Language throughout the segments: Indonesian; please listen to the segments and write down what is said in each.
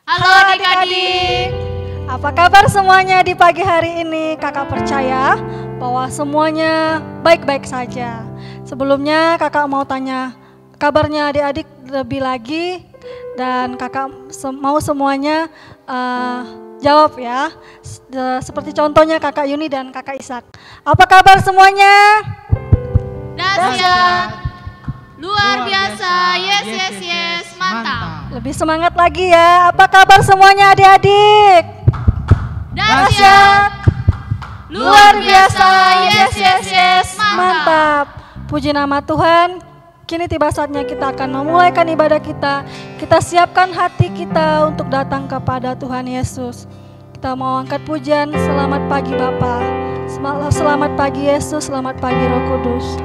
Halo adik-adik. Apa kabar semuanya di pagi hari ini? Kakak percaya bahwa semuanya baik-baik saja. Sebelumnya kakak mau tanya kabarnya adik-adik lebih lagi, dan kakak mau semuanya jawab ya. Seperti contohnya kakak Yuni dan kakak Ishak. Apa kabar semuanya? Dahsyat. Luar biasa. Yes. Mantap. Lebih semangat lagi ya. Apa kabar semuanya adik-adik? Dahsyat. Luar biasa. Yes. Mantap. Puji nama Tuhan. Kini tiba saatnya kita akan memulaikan ibadah kita. Kita siapkan hati kita untuk datang kepada Tuhan Yesus. Kita mau angkat pujian. Selamat pagi Bapa. Selamat pagi Yesus. Selamat pagi Roh Kudus.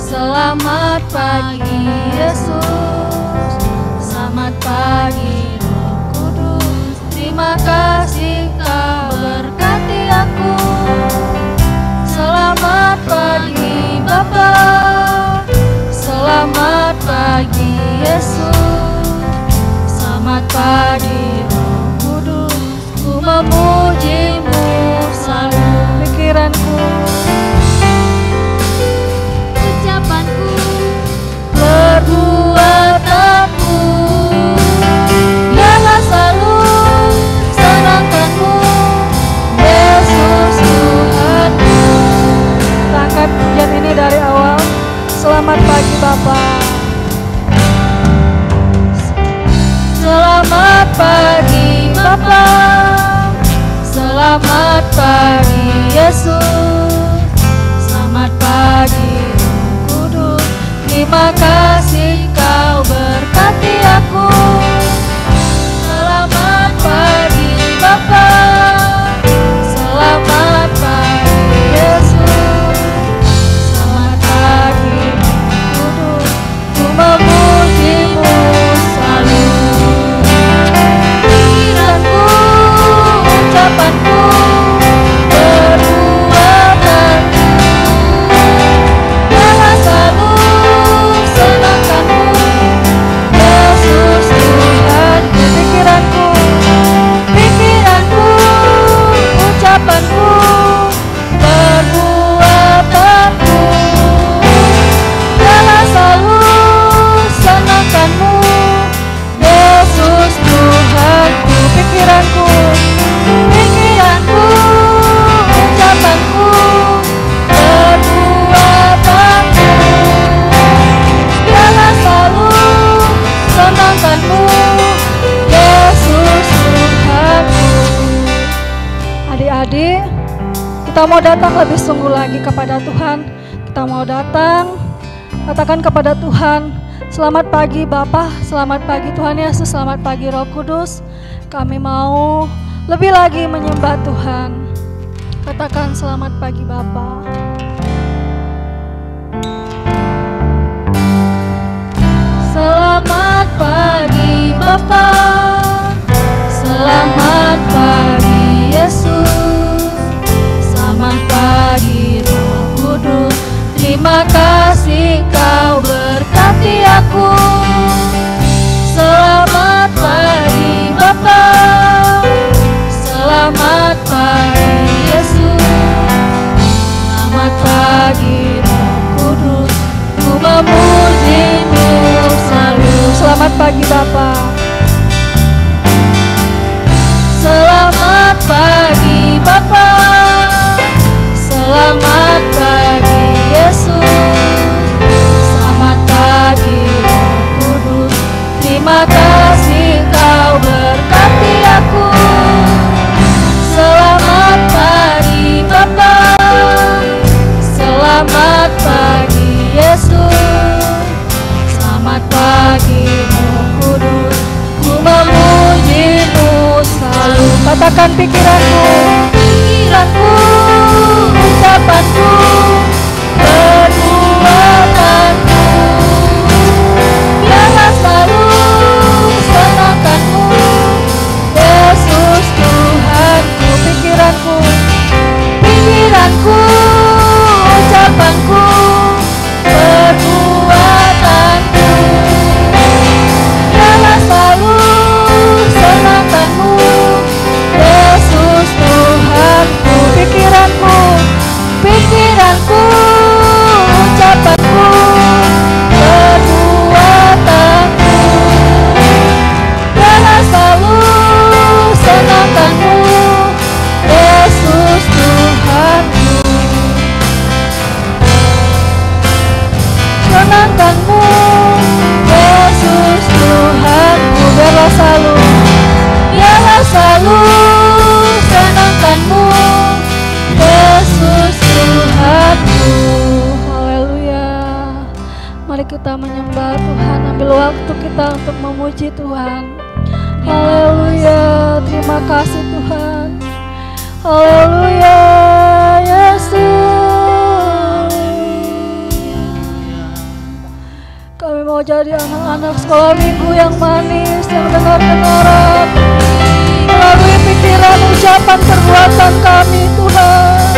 Selamat pagi Yesus, selamat pagi Roh Kudus. Terima kasih Kau berkati aku. Selamat pagi Bapa, selamat pagi Yesus, selamat pagi Roh Kudus. Ku memuji-Mu selalu pikiranku. Perbuatanku, biarlah selalu senangkan-Mu, Yesus Tuhanku. Kita angkat pujian ini dari awal. Selamat pagi Bapa. Selamat pagi Bapa, selamat pagi Yesus, selamat pagi Kudus. Terima kasih Kau berkati aku. Selamat pagi Bapa, selamat pagi Yesus, selamat pagi Kudus. Ku memuji-Mu selalu. Pikiranku, ucapanku, perbuatanku, biarlah selalu senangkan-Mu, Yesus Tuhanku. Pikiranku, ucapanku, perbuatanku, biarlah selalu senangkan-Mu, Yesus Tuhanku. Pikiranku, ucapanku, perbuatanku, biarlah selalu senangkan-Mu, Yesus Tuhanku. Adik-adik, kita mau datang lebih sungguh lagi kepada Tuhan. Kita mau datang, katakan kepada Tuhan, selamat pagi Bapa, selamat pagi Tuhan Yesus, selamat pagi Roh Kudus. Kami mau lebih lagi menyembah Tuhan. Katakan selamat pagi Bapa. Selamat pagi Bapa, selamat pagi Yesus, selamat pagi Roh Kudus. Terima kasih Kau berkati aku. Selamat pagi Bapa, selamat pagi Yesus, selamat pagi Roh Kudus. Ku memuji-Mu selalu. Selamat pagi Bapa. Selamat pagi Bapa, selamat pagi Yesus, selamat pagi Roh Kudus. Terima kasih Kau berkati aku. Selamat pagi Bapa, selamat pagi Yesus, selamat pagi Roh Kudus. Ku memuji-Mu selalu. Katakan pikiranku, ucapanku, perbuatanku, biarlah selalu senangkan-Mu, Yesus Tuhanku. memuji Tuhan. Haleluya, terima kasih Tuhan. Haleluya, Yesus. Kami mau jadi anak-anak sekolah minggu yang manis, yang dengar-dengaran melalui pikiran, ucapan, perbuatan kami Tuhan.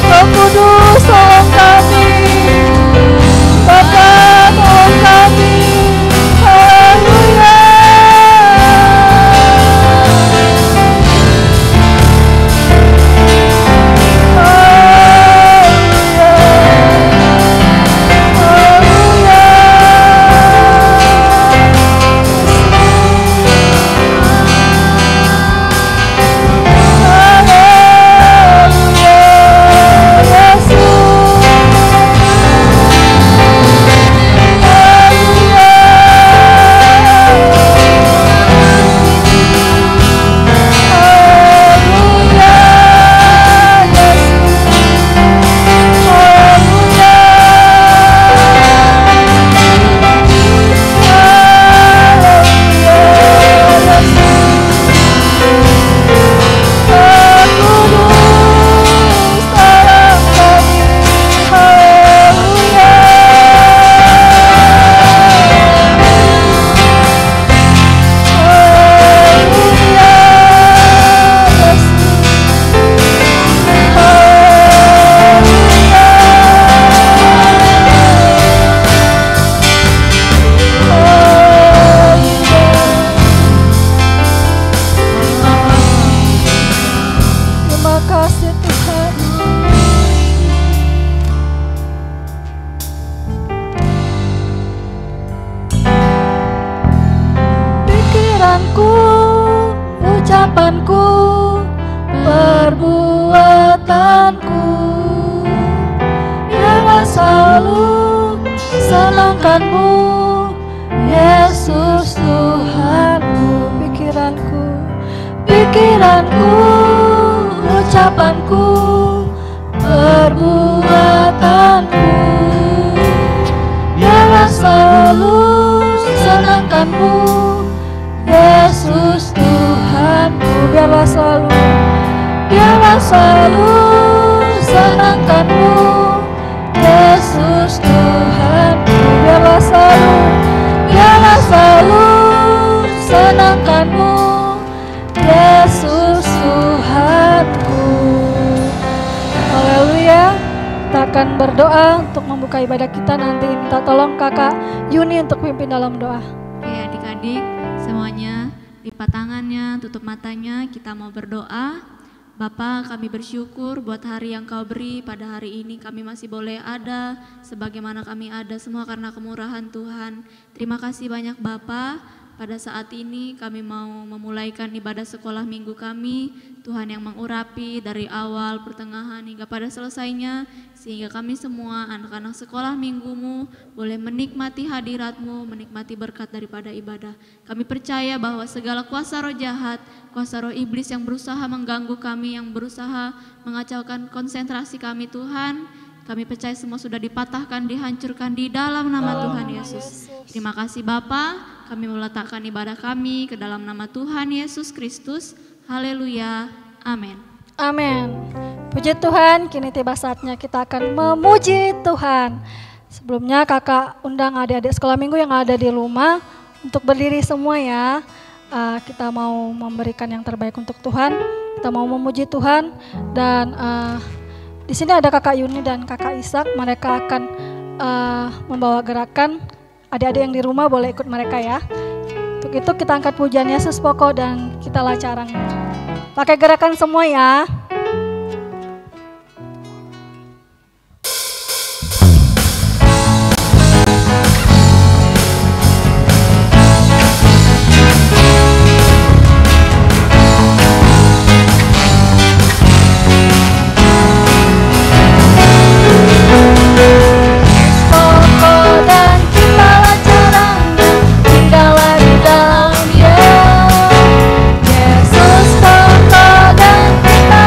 Roh Kudus tolong kami, Bapa tolong kami. Haleluya. Berdoa untuk membuka ibadah kita nanti. Minta tolong Kakak Yuni untuk pimpin dalam doa. Oke, adik-adik semuanya lipat tangannya, tutup matanya, kita mau berdoa. Bapa, kami bersyukur buat hari yang Kau beri pada hari ini. Kami masih boleh ada sebagaimana kami ada, semua karena kemurahan Tuhan. Terima kasih banyak Bapa. Pada saat ini kami mau memulaikan ibadah sekolah minggu kami. Tuhan yang mengurapi dari awal, pertengahan hingga pada selesainya, sehingga kami semua anak-anak sekolah minggumu boleh menikmati hadirat-Mu, menikmati berkat daripada ibadah. Kami percaya bahwa segala kuasa roh jahat, kuasa roh iblis yang berusaha mengganggu kami, yang berusaha mengacaukan konsentrasi kami Tuhan, kami percaya semua sudah dipatahkan, dihancurkan di dalam nama Tuhan Yesus. Terima kasih Bapa. Kami meletakkan ibadah kami ke dalam nama Tuhan Yesus Kristus. Haleluya. Amin. Amin. Puji Tuhan, kini tiba saatnya kita akan memuji Tuhan. Sebelumnya kakak undang adik-adik sekolah minggu yang ada di rumah untuk berdiri semua ya. Kita mau memberikan yang terbaik untuk Tuhan. Kita mau memuji Tuhan. Dan di sini ada kakak Yuni dan kakak Ishak. Mereka akan membawa gerakan. Adik-adik yang di rumah boleh ikut mereka ya. Untuk itu kita angkat pujian Yesus pokok dan kita lacarangnya. Pakai gerakan semua ya. Yesus pokok dan kita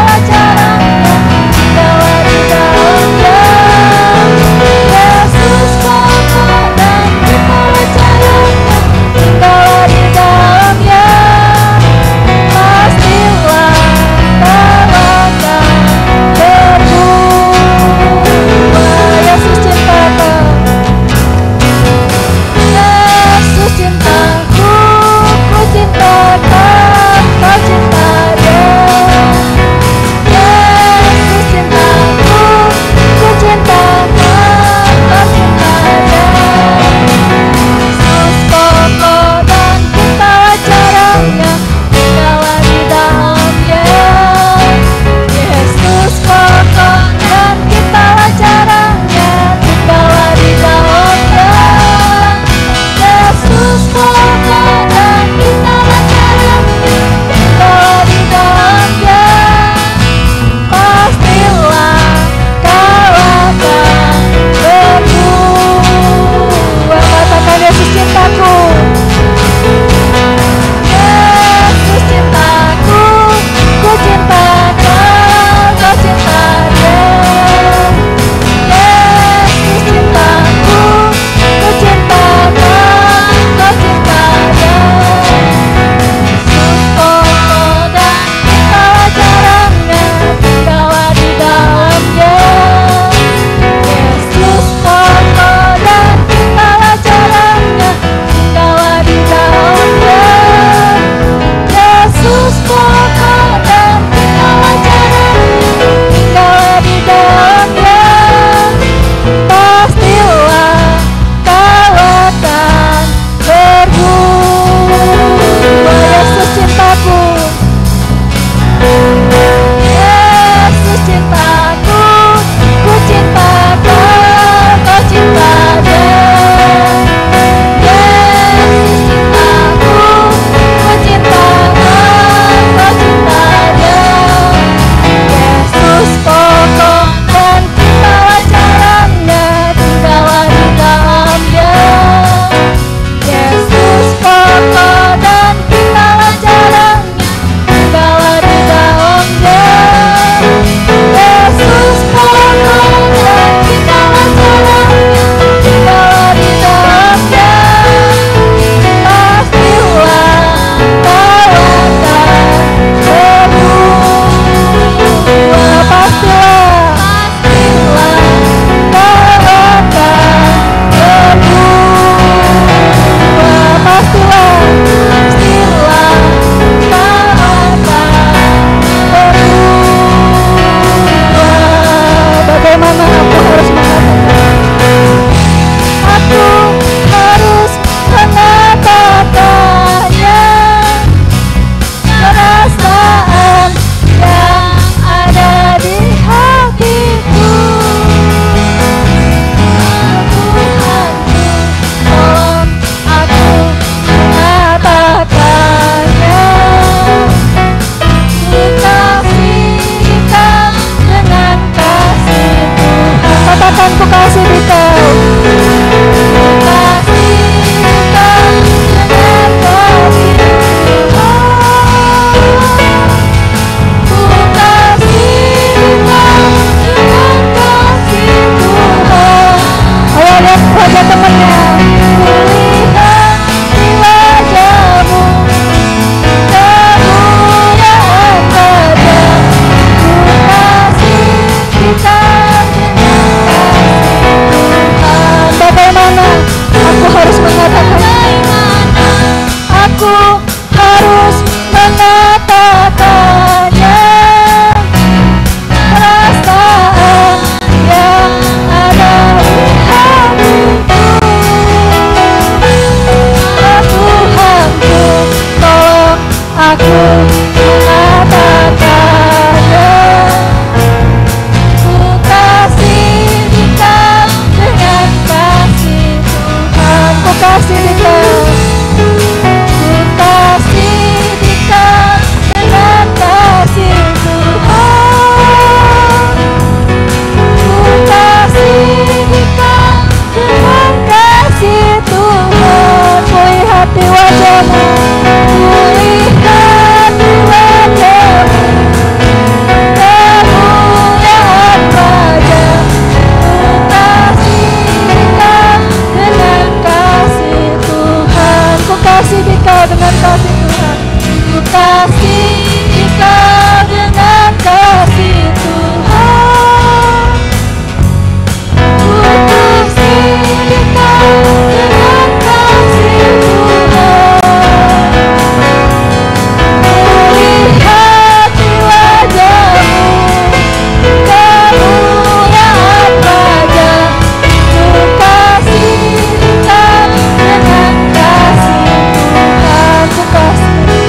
kasih Engkau dengan kasih Tuhan. Ku kasih Engkau dengan kasih Tuhan. Melihat di wajah-Mu kemuliaan Raja. Ku kasih Engkau dengan kasih Tuhan. Ku kasih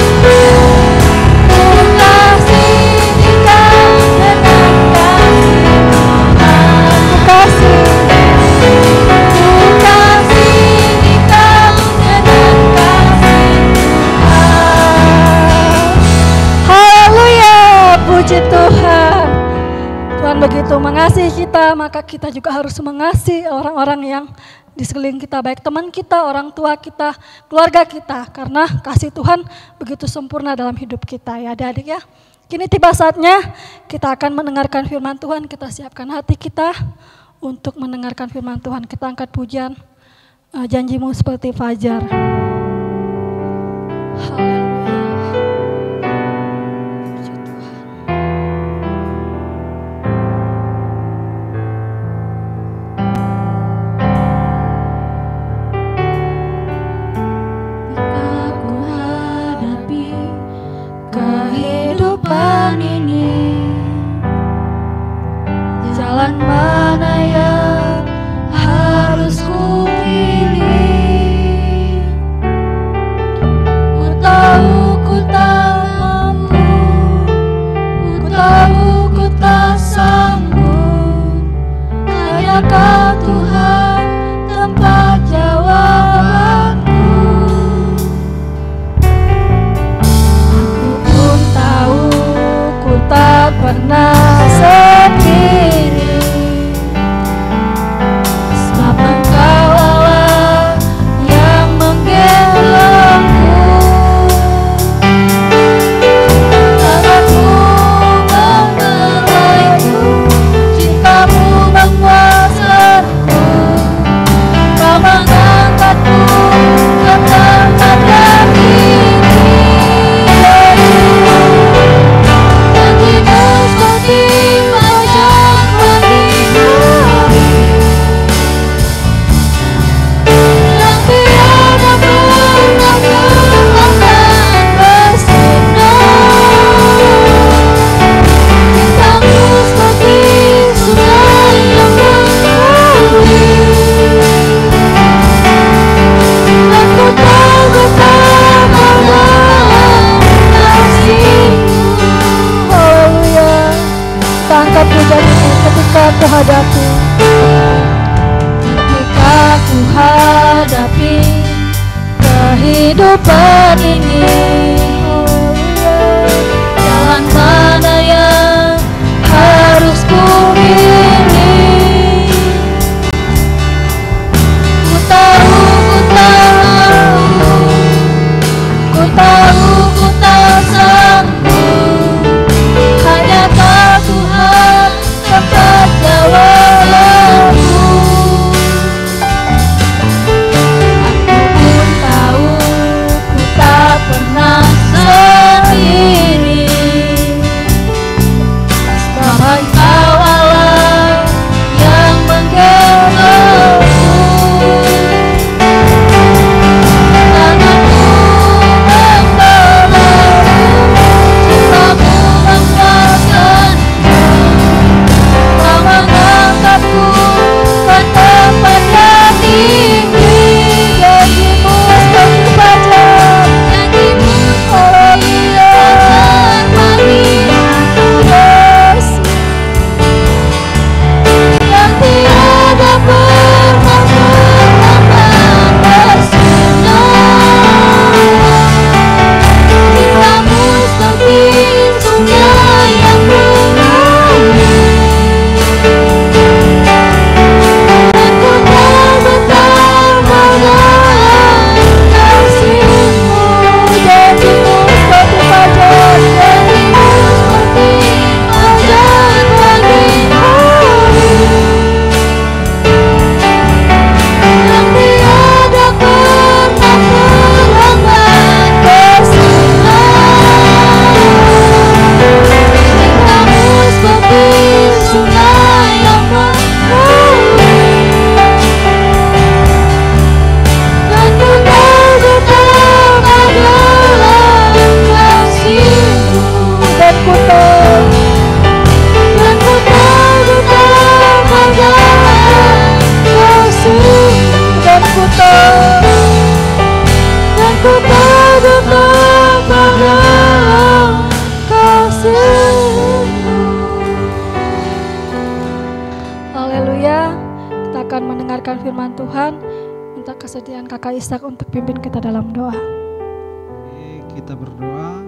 puji Tuhan. Tuhan begitu mengasihi kita, maka kita juga harus mengasihi orang-orang yang di sekeliling kita, baik teman kita, orang tua kita, keluarga kita, karena kasih Tuhan begitu sempurna dalam hidup kita ya adik-adik ya. Kini tiba saatnya kita akan mendengarkan firman Tuhan. Kita siapkan hati kita untuk mendengarkan firman Tuhan. Kita angkat pujian Janji-Mu Seperti Fajar. Haleluya. Jalan mana yang harus ku pilih? Ku tahu ku tak mampu, ku tahu ku tak sanggup. Hanya Kau Tuhan tempat jawabanku. Aku pun tahu ku tak pernah sendiri, sebab Engkau Allah yang menggelengku. Tangan-Mu mengelaiku, cinta-Mu menguasaiku. Kau mengangkatku ke tempat yang tinggi. Janji-Mu seperti fajar pagi hari, yang tiada pernah akan bersinar. Cinta-Mu seperti sungai yang mengalir. Aku tahu betapa dalam kasih-Mu. Haleluya. Kita angkat pujian ini ketika ku hadapi. Ketika ku hadapi kehidupan ini. Jalan mana yang harus ku pilih? Ku tahu ku tak mampu, ku tahu ku tak sanggup. Hanya Kau Tuhan tempat jawabanku. Aku pun tahu ku tak pernah Tuhan. Minta kesediaan Kakak Ishak untuk pimpin kita dalam doa. Oke, kita berdoa.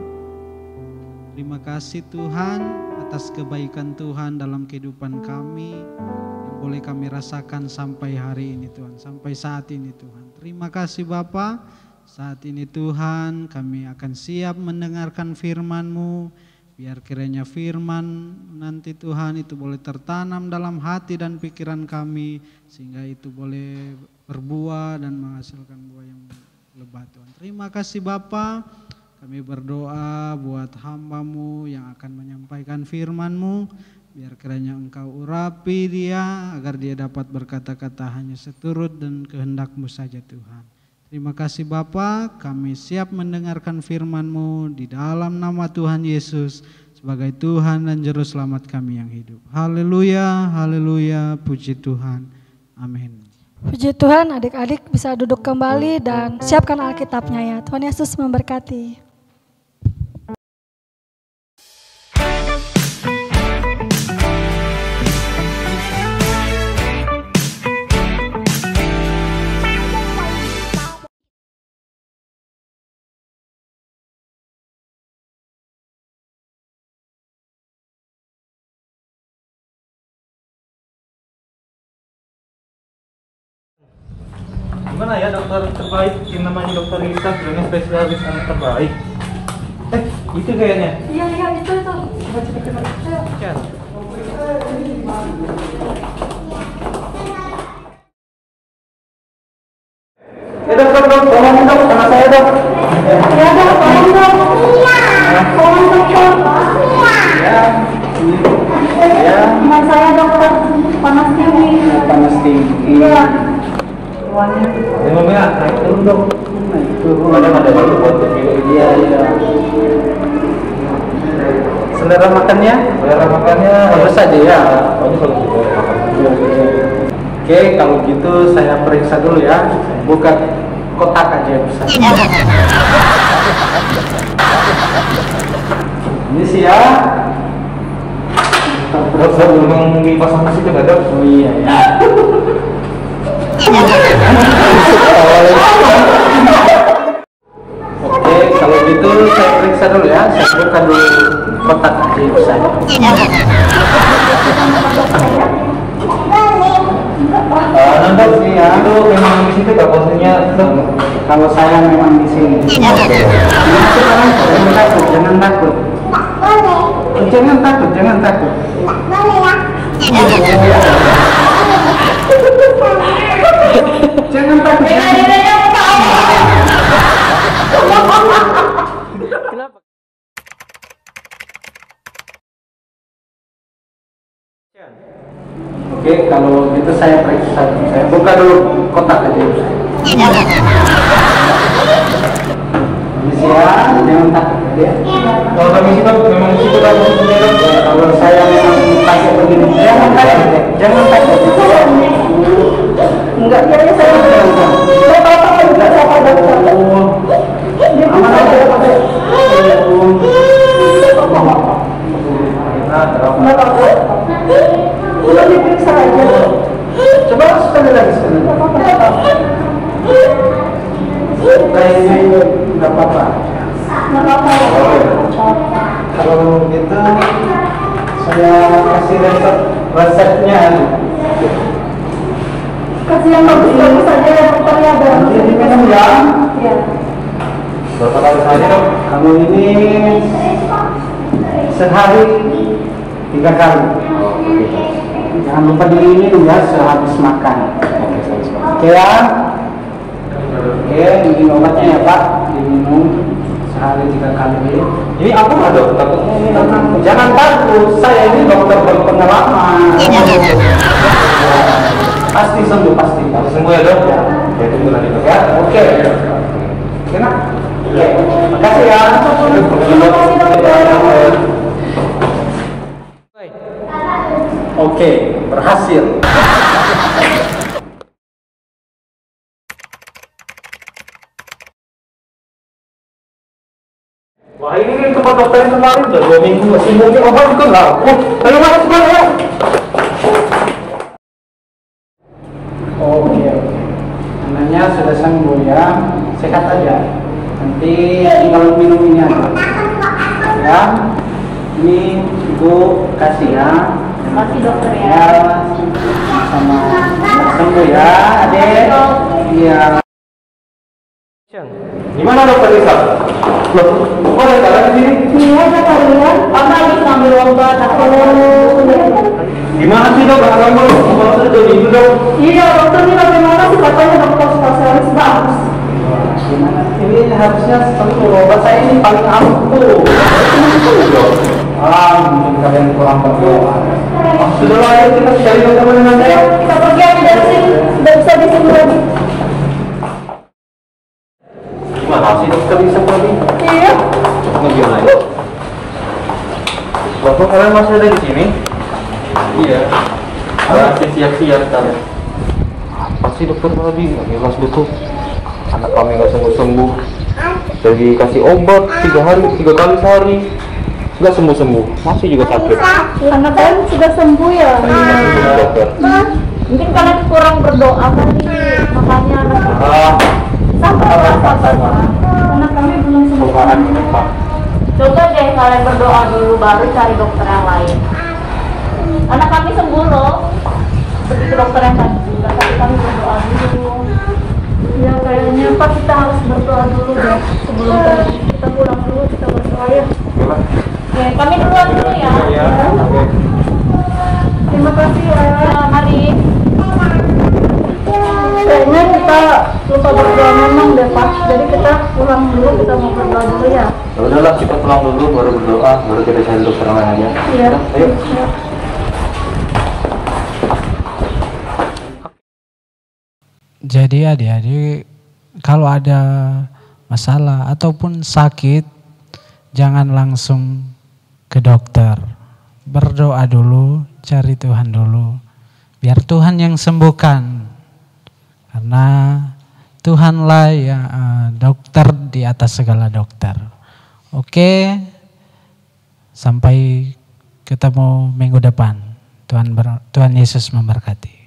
Terima kasih Tuhan atas kebaikan Tuhan dalam kehidupan kami yang boleh kami rasakan sampai hari ini Tuhan, sampai saat ini Tuhan. Terima kasih Bapa. Saat ini Tuhan kami akan siap mendengarkan firman-Mu. Biar kiranya firman nanti Tuhan itu boleh tertanam dalam hati dan pikiran kami, sehingga itu boleh berbuah dan menghasilkan buah yang lebat Tuhan. Terima kasih Bapa. Kami berdoa buat hamba-Mu yang akan menyampaikan firman-Mu. Biar kiranya Engkau urapi dia agar dia dapat berkata-kata hanya seturut dan kehendak-Mu saja Tuhan. Terima kasih Bapa, kami siap mendengarkan firman-Mu di dalam nama Tuhan Yesus sebagai Tuhan dan Juru Selamat kami yang hidup. Haleluya, haleluya, puji Tuhan. Amin. Puji Tuhan, adik-adik bisa duduk kembali dan siapkan Alkitabnya ya. Tuhan Yesus memberkati. Gimana ya dokter terbaik yang namanya dokter Ishak, dengan spesialis anak terbaik? Itu kayaknya. Iya itu. Coba cepat. Ya. Dokter, tolong dok sama saya dok. Ya dok, tolong dok. Tolong dokter. Ya. Teman saya dokter, panas tinggi. Panas tinggi. Iya. Demam ya, naik turun dok. Naik turun. Ada baru buat iya. Selera makannya? Selera makannya bagus saja ya. Bagus juga. Oke, kalau gitu saya periksa dulu ya. Buka kotak aja bisa. Ini sih ya. Dokter belum dipasang ke situ nggak dok? Oh iya ya. Oke, kalau gitu saya periksa dulu ya. Saya buka dulu kotak aja bisa. Nanti sih ya, itu memang di situ tak posisinya. Kalau saya memang di sini. Jangan takut, jangan takut. Jangan takut, jangan takut. Jangan takut. Kenapa? Oke, kalau gitu saya periksa. Saya buka dulu kotak aja. Permisi ya, jangan takut ya. Kalau permisi dok, memang situ kan posisinya dok. Kalau saya memang pakai begini, jangan takut, jangan takut. Enggak, ya saya enggak. Saya apa-apa juga sama dokter. Aman aja pakai. Enggak apa-apa. Udah diperiksa aja. Coba sekali lagi sekali. Kayaknya enggak apa-apa. Enggak apa-apa. Kalau gitu saya kasih resepnya. Kasih yang bagus-bagus saja ya dokter ya. Nanti diminum ya. Iya. Berapa kali saja dok? Kamu ini sehari 3 kali. Jangan lupa diminum ya sehabis makan. Oke ya. Oke, ini obatnya ya Pak. Diminum sehari 3 kali. Ini aku nggak dok? Takutnya ini jangan takut. Saya ini dokter berpengalaman. Pasti sembuh, pasti sembuh ya dok. Ya, tunggu nanti dok ya. Oke. Oke nak. Oke. Makasih ya. Oke, berhasil. Wah ini kan tempat dokter yang kemarin udah 2 minggu masih mungkin obat juga nggak. Ayo masuk sekolah ya. Oke. sehat aja. Nanti tinggal minum ini aja. Ya, ini Ibu kasih ya. Makasih dokter ya. Ya, sama sembuh ya, Adek. Iya. Gimana dokter Lisa? Loh, kok ada kalian di sini? Iya, ada kalian. Apa habis ngambil obat aku? Gimana sih dok? Kamu mau terjadi itu dok? Iya, dokter ini bagaimana sih katanya dokter spesialis bagus. Gimana? Ini harusnya sembuh. Obat saya ini paling ampuh. Mungkin kalian kurang berdoa. Sudah lah, ayo kita cari dokter dengan saya. Kita pergi aja dari sini. Tidak bisa di sini lagi. Gimana sih dokter bisa tadi? Iya. Ngejalan. Bapak kalian masih ada di sini? Iya. Masih siap-siap kan? Apa sih dokter tadi? Nggak jelas betul. Anak kami nggak sembuh-sembuh. Sudah dikasih obat 3 kali sehari. Nggak sembuh-sembuh. Masih juga sakit. Anak kalian sudah sembuh ya? Iya dokter. Mungkin kalian kurang berdoa kali. Makanya anak sabar Pak. Anak kami belum sembuh. Pak. Coba deh kalian berdoa dulu baru cari dokter yang lain. Anak kami sembuh loh. Pergi ke dokter yang tadi juga, tapi kami berdoa dulu. Ya kayaknya Pak kita harus berdoa dulu deh sebelum kita pulang dulu kita berdoa ya. Oke, kami duluan dulu ya. Iya. Oke. Terima kasih ya. Mari. Kayaknya kita lupa berdoa memang deh Pak. Jadi kita pulang dulu, kita mau berdoa dulu ya. Ya udahlah, kita pulang dulu baru berdoa, baru kita cari dokter yang lain aja. Iya. Ayo. Jadi adik-adik, kalau ada masalah ataupun sakit, jangan langsung ke dokter. Berdoa dulu, cari Tuhan dulu. Biar Tuhan yang sembuhkan. Karena Tuhanlah yang dokter di atas segala dokter. Oke, sampai ketemu minggu depan. Tuhan Yesus memberkati.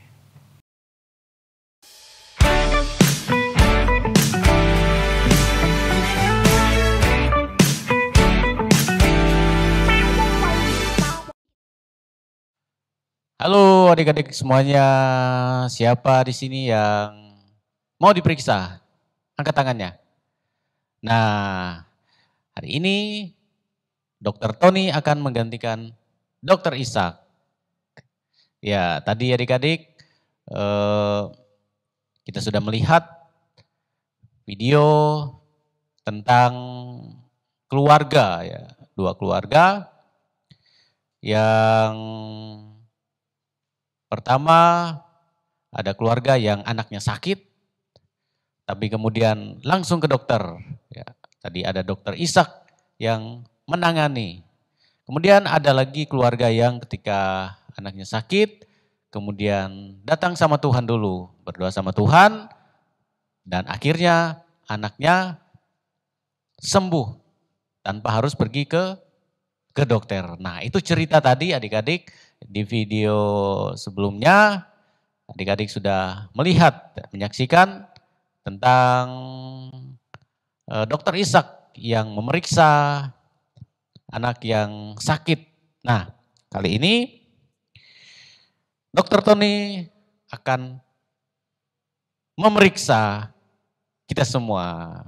Halo adik-adik semuanya, siapa di sini yang mau diperiksa? Angkat tangannya. Nah, hari ini Dokter Tony akan menggantikan Dokter Ishak. Ya, tadi adik-adik kita sudah melihat video tentang keluarga ya, 2 keluarga yang pertama, ada keluarga yang anaknya sakit, tapi kemudian langsung ke dokter. Ya, tadi ada Dokter Ishak yang menangani. Kemudian ada lagi keluarga yang ketika anaknya sakit, kemudian datang sama Tuhan dulu, berdoa sama Tuhan, dan akhirnya anaknya sembuh tanpa harus pergi ke dokter. Nah, itu cerita tadi adik-adik. Di video sebelumnya adik-adik sudah melihat, menyaksikan tentang Dokter Ishak yang memeriksa anak yang sakit. Nah, kali ini Dokter Tony akan memeriksa kita semua.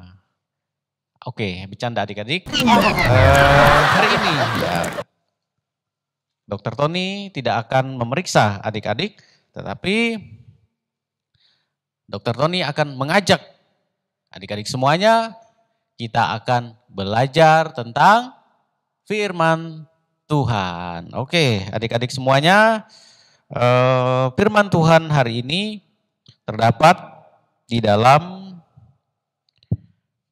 Oke, bercanda adik-adik. Hari ini ya, Dokter Tony tidak akan memeriksa adik-adik, tetapi Dokter Tony akan mengajak adik-adik semuanya, kita akan belajar tentang firman Tuhan. Oke, adik-adik semuanya, firman Tuhan hari ini terdapat di dalam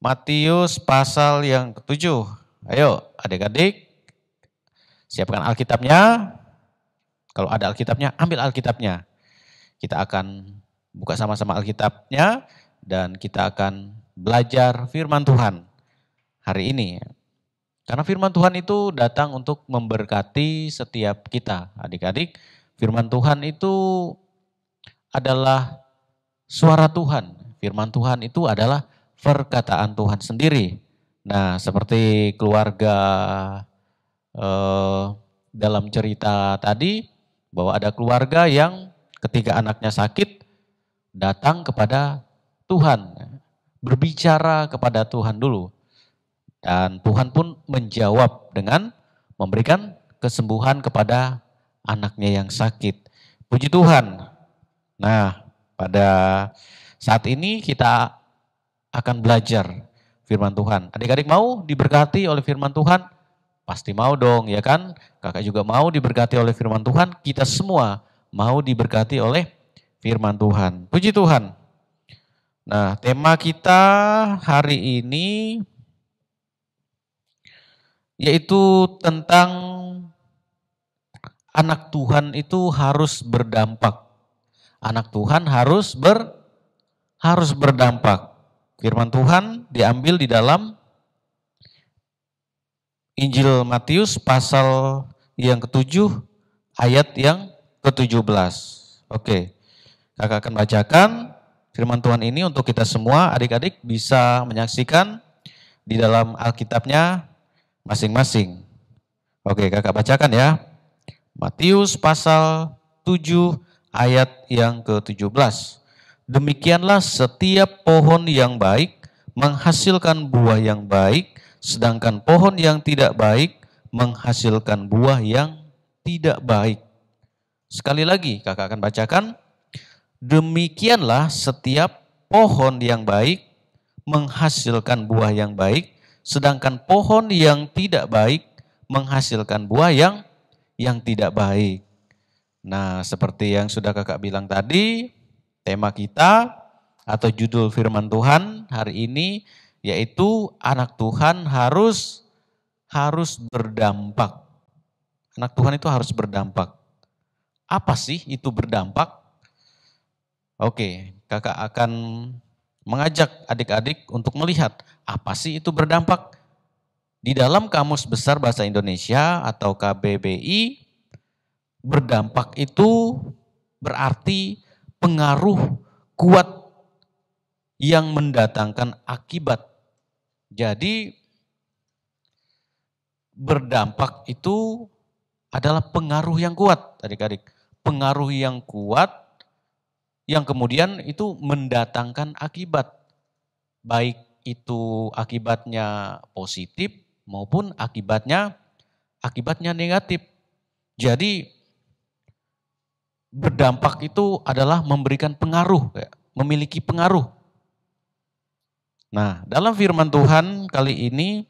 Matius pasal yang ke-7. Ayo adik-adik, siapkan Alkitabnya. Kalau ada Alkitabnya, ambil Alkitabnya. Kita akan buka sama-sama Alkitabnya dan kita akan belajar firman Tuhan hari ini. Karena firman Tuhan itu datang untuk memberkati setiap kita. Adik-adik, firman Tuhan itu adalah suara Tuhan. Firman Tuhan itu adalah perkataan Tuhan sendiri. Nah, seperti keluarga dalam cerita tadi, bahwa ada keluarga yang ketika anaknya sakit datang kepada Tuhan, berbicara kepada Tuhan dulu. Dan Tuhan pun menjawab dengan memberikan kesembuhan kepada anaknya yang sakit. Puji Tuhan. Nah, pada saat ini kita akan belajar firman Tuhan. Adik-adik mau diberkati oleh firman Tuhan? Pasti mau dong, ya kan? Kakak juga mau diberkati oleh firman Tuhan. Kita semua mau diberkati oleh firman Tuhan. Puji Tuhan. Nah, tema kita hari ini yaitu tentang anak Tuhan itu harus berdampak. Anak Tuhan harus berdampak. Firman Tuhan diambil di dalam Injil Matius pasal yang ke-7 ayat yang ke-17. Oke, kakak akan bacakan firman Tuhan ini untuk kita semua. Adik-adik bisa menyaksikan di dalam Alkitabnya masing-masing. Oke, kakak bacakan ya. Matius pasal 7 ayat yang ke-17. Demikianlah setiap pohon yang baik menghasilkan buah yang baik, sedangkan pohon yang tidak baik menghasilkan buah yang tidak baik. Sekali lagi kakak akan bacakan. Demikianlah setiap pohon yang baik menghasilkan buah yang baik, sedangkan pohon yang tidak baik menghasilkan buah yang tidak baik. Nah, seperti yang sudah kakak bilang tadi, tema kita atau judul firman Tuhan hari ini yaitu anak Tuhan harus berdampak. Anak Tuhan itu harus berdampak. Apa sih itu berdampak? Oke, kakak akan mengajak adik-adik untuk melihat apa sih itu berdampak. Di dalam Kamus Besar Bahasa Indonesia atau KBBI, berdampak itu berarti pengaruh kuat yang mendatangkan akibat. Jadi berdampak itu adalah pengaruh yang kuat, adik-adik. Pengaruh yang kuat yang kemudian itu mendatangkan akibat. Baik itu akibatnya positif maupun akibatnya negatif. Jadi berdampak itu adalah memberikan pengaruh, memiliki pengaruh. Nah, dalam firman Tuhan kali ini,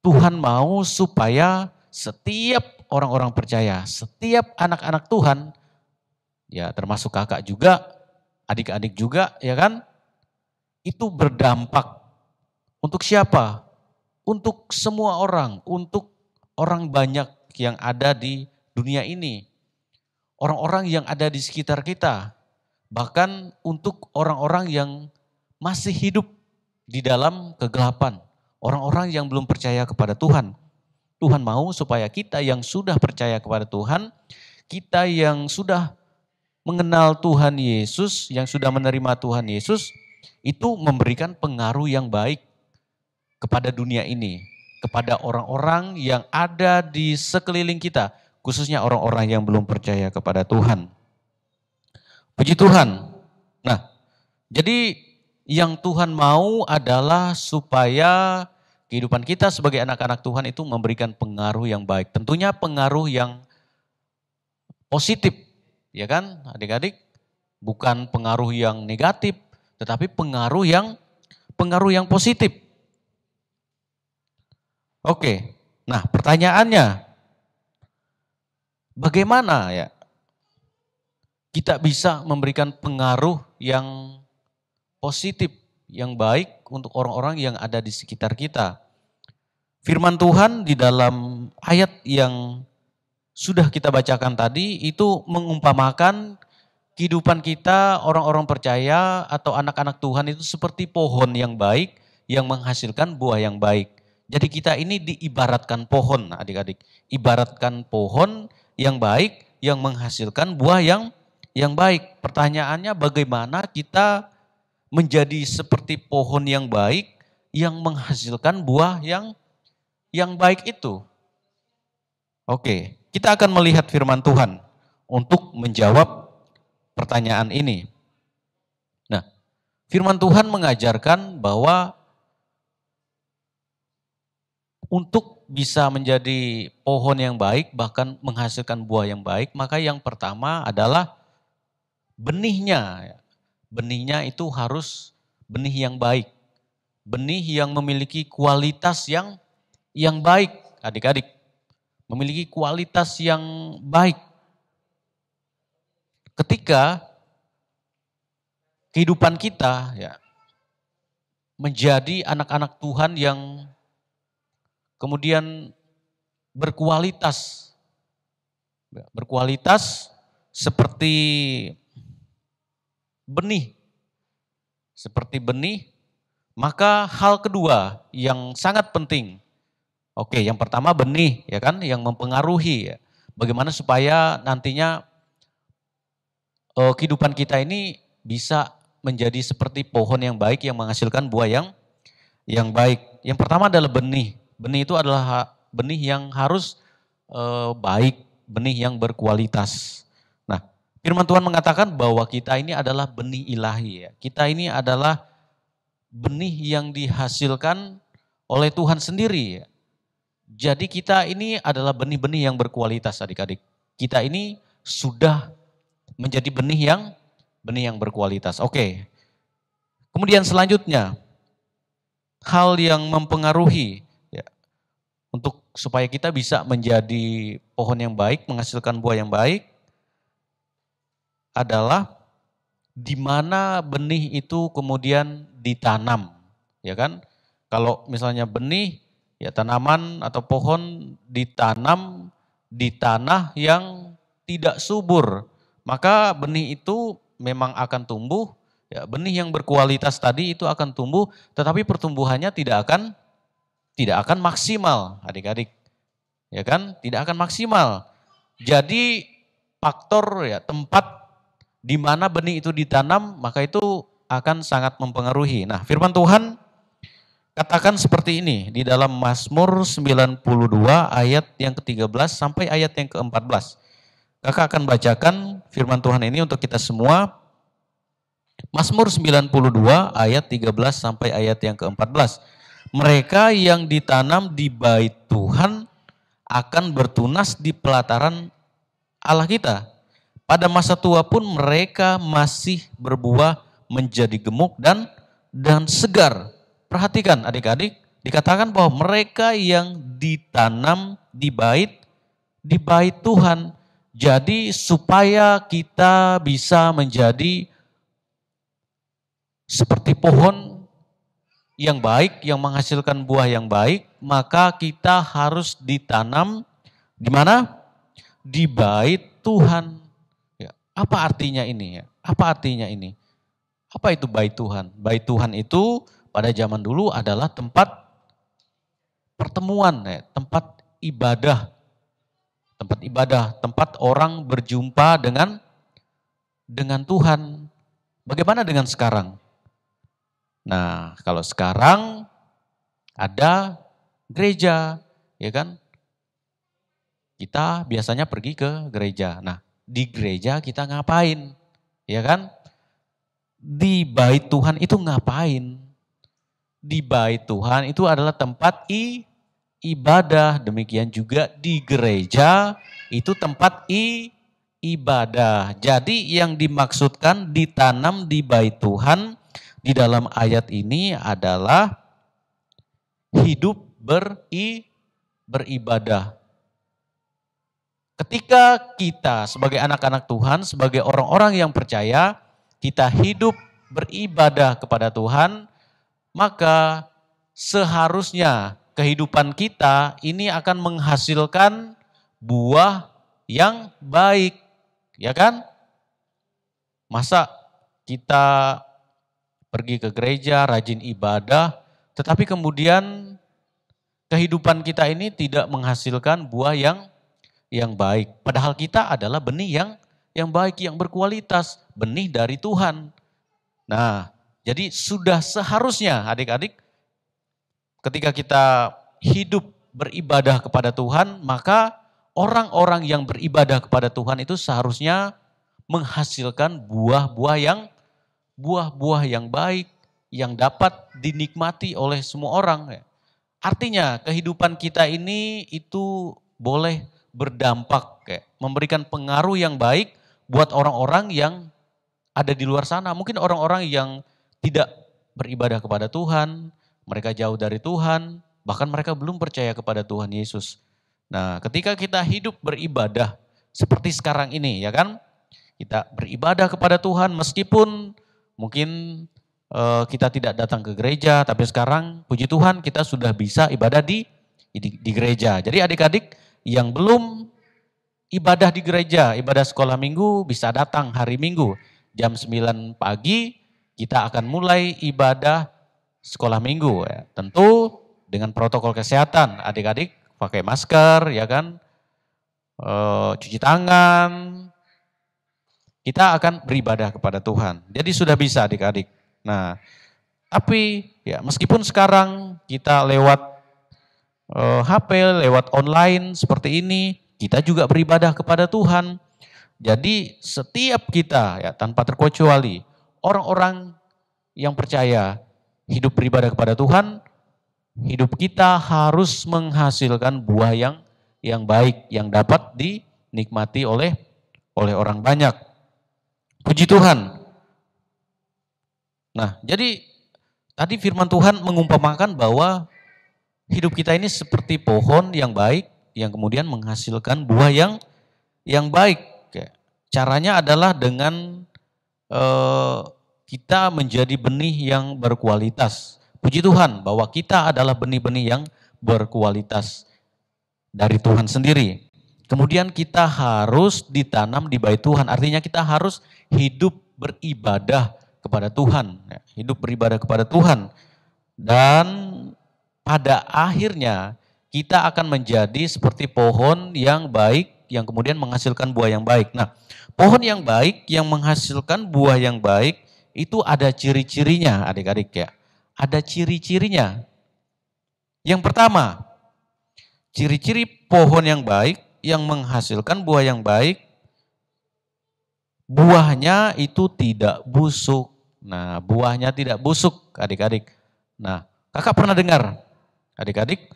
Tuhan mau supaya setiap orang-orang percaya, setiap anak-anak Tuhan, ya termasuk kakak juga, adik-adik juga, ya kan, itu berdampak. Untuk siapa? Untuk semua orang, untuk orang banyak yang ada di dunia ini. Orang-orang yang ada di sekitar kita, bahkan untuk orang-orang yang masih hidup di dalam kegelapan, orang-orang yang belum percaya kepada Tuhan. Tuhan mau supaya kita yang sudah percaya kepada Tuhan, kita yang sudah mengenal Tuhan Yesus, yang sudah menerima Tuhan Yesus, itu memberikan pengaruh yang baik kepada dunia ini, kepada orang-orang yang ada di sekeliling kita, khususnya orang-orang yang belum percaya kepada Tuhan. Puji Tuhan. Nah, jadi yang Tuhan mau adalah supaya kehidupan kita sebagai anak-anak Tuhan itu memberikan pengaruh yang baik. Tentunya pengaruh yang positif, ya kan adik-adik? Bukan pengaruh yang negatif, tetapi pengaruh yang positif. Oke, nah pertanyaannya, bagaimana ya kita bisa memberikan pengaruh yang positif, yang baik untuk orang-orang yang ada di sekitar kita? Firman Tuhan di dalam ayat yang sudah kita bacakan tadi itu mengumpamakan kehidupan kita orang-orang percaya atau anak-anak Tuhan itu seperti pohon yang baik yang menghasilkan buah yang baik. Jadi kita ini diibaratkan pohon, adik-adik. Ibaratkan pohon yang baik yang menghasilkan buah yang baik. Pertanyaannya bagaimana kita menjadi seperti pohon yang baik yang menghasilkan buah yang baik itu? Oke, kita akan melihat firman Tuhan untuk menjawab pertanyaan ini. Nah, firman Tuhan mengajarkan bahwa untuk bisa menjadi pohon yang baik, bahkan menghasilkan buah yang baik, maka yang pertama adalah benihnya. Benihnya itu harus benih yang baik. Benih yang memiliki kualitas yang baik, adik-adik. Memiliki kualitas yang baik. Ketika kehidupan kita menjadi anak-anak Tuhan yang kemudian berkualitas. Berkualitas seperti benih. Seperti benih, maka hal kedua yang sangat penting. Oke, yang pertama benih, ya kan, yang mempengaruhi ya. Bagaimana supaya nantinya kehidupan kita ini bisa menjadi seperti pohon yang baik yang menghasilkan buah yang baik. Yang pertama adalah benih. Benih itu adalah benih yang harus baik, benih yang berkualitas. Nah, firman Tuhan mengatakan bahwa kita ini adalah benih ilahi ya. Kita ini adalah benih yang dihasilkan oleh Tuhan sendiri ya. Jadi kita ini adalah benih-benih yang berkualitas adik-adik. Kita ini sudah menjadi benih yang berkualitas. Oke. Kemudian selanjutnya, hal yang mempengaruhi ya, untuk supaya kita bisa menjadi pohon yang baik, menghasilkan buah yang baik, adalah di mana benih itu kemudian ditanam, ya kan? Kalau misalnya benih, ya tanaman atau pohon ditanam di tanah yang tidak subur, maka benih itu memang akan tumbuh, ya benih yang berkualitas tadi itu akan tumbuh, tetapi pertumbuhannya tidak akan maksimal, adik-adik. Ya kan? Tidak akan maksimal. Jadi faktor ya tempat di mana benih itu ditanam, maka itu akan sangat mempengaruhi. Nah, firman Tuhan katakan seperti ini di dalam Mazmur 92 ayat yang ke-13 sampai ayat yang ke-14. Kakak akan bacakan firman Tuhan ini untuk kita semua. Mazmur 92 ayat 13 sampai ayat yang ke-14. Mereka yang ditanam di bait Tuhan akan bertunas di pelataran Allah kita. Pada masa tua pun mereka masih berbuah menjadi gemuk dan segar. Perhatikan adik-adik, dikatakan bahwa mereka yang ditanam di bait Tuhan. Jadi supaya kita bisa menjadi seperti pohon yang baik, yang menghasilkan buah yang baik, maka kita harus ditanam di mana? Di bait Tuhan. Ya, apa artinya ini? Apa artinya ini? Apa itu bait Tuhan? Bait Tuhan itu pada zaman dulu adalah tempat pertemuan, ya, tempat ibadah. Tempat ibadah, tempat orang berjumpa dengan Tuhan. Bagaimana dengan sekarang? Nah, kalau sekarang ada gereja, ya kan? Kita biasanya pergi ke gereja. Nah, di gereja kita ngapain? Ya kan? Di bait Tuhan itu ngapain? Di bait Tuhan itu adalah tempat ibadah. Demikian juga di gereja itu tempat ibadah. Jadi yang dimaksudkan ditanam di bait Tuhan di dalam ayat ini adalah hidup beribadah. Ketika kita sebagai anak-anak Tuhan, sebagai orang-orang yang percaya, kita hidup beribadah kepada Tuhan, maka seharusnya kehidupan kita ini akan menghasilkan buah yang baik, ya kan? Masa kita pergi ke gereja, rajin ibadah, tetapi kemudian kehidupan kita ini tidak menghasilkan buah yang baik. Padahal kita adalah benih yang baik, yang berkualitas, benih dari Tuhan. Nah, Jadi sudah seharusnya adik-adik ketika kita hidup beribadah kepada Tuhan, maka orang-orang yang beribadah kepada Tuhan itu seharusnya menghasilkan buah-buah yang baik, yang dapat dinikmati oleh semua orang. Artinya kehidupan kita ini itu boleh berdampak, memberikan pengaruh yang baik buat orang-orang yang ada di luar sana. Mungkin orang-orang yang tidak beribadah kepada Tuhan, mereka jauh dari Tuhan, bahkan mereka belum percaya kepada Tuhan Yesus. Nah, ketika kita hidup beribadah seperti sekarang ini, ya kan? Kita beribadah kepada Tuhan meskipun mungkin kita tidak datang ke gereja, tapi sekarang puji Tuhan kita sudah bisa ibadah di gereja. Jadi adik-adik yang belum ibadah di gereja, ibadah sekolah minggu bisa datang hari Minggu jam 9 pagi. Kita akan mulai ibadah sekolah minggu, ya. Tentu dengan protokol kesehatan, adik-adik pakai masker, ya kan, cuci tangan, kita akan beribadah kepada Tuhan. Jadi sudah bisa adik-adik. Nah, tapi ya meskipun sekarang kita lewat HP, lewat online seperti ini, kita juga beribadah kepada Tuhan. Jadi setiap kita ya tanpa terkecuali orang-orang yang percaya hidup beribadah kepada Tuhan, hidup kita harus menghasilkan buah yang baik yang dapat dinikmati oleh orang banyak. Puji Tuhan. Nah, jadi tadi firman Tuhan mengumpamakan bahwa hidup kita ini seperti pohon yang baik yang kemudian menghasilkan buah yang baik. Caranya adalah dengan kita menjadi benih yang berkualitas. Puji Tuhan bahwa kita adalah benih-benih yang berkualitas dari Tuhan sendiri. Kemudian kita harus ditanam di bait Tuhan. Artinya kita harus hidup beribadah kepada Tuhan. Hidup beribadah kepada Tuhan. Dan pada akhirnya kita akan menjadi seperti pohon yang baik yang kemudian menghasilkan buah yang baik. Nah, pohon yang baik yang menghasilkan buah yang baik itu ada ciri-cirinya adik-adik ya. Ada ciri-cirinya. Yang pertama, ciri-ciri pohon yang baik yang menghasilkan buah yang baik, buahnya itu tidak busuk. Nah, buahnya tidak busuk adik-adik. Nah, kakak pernah dengar adik-adik?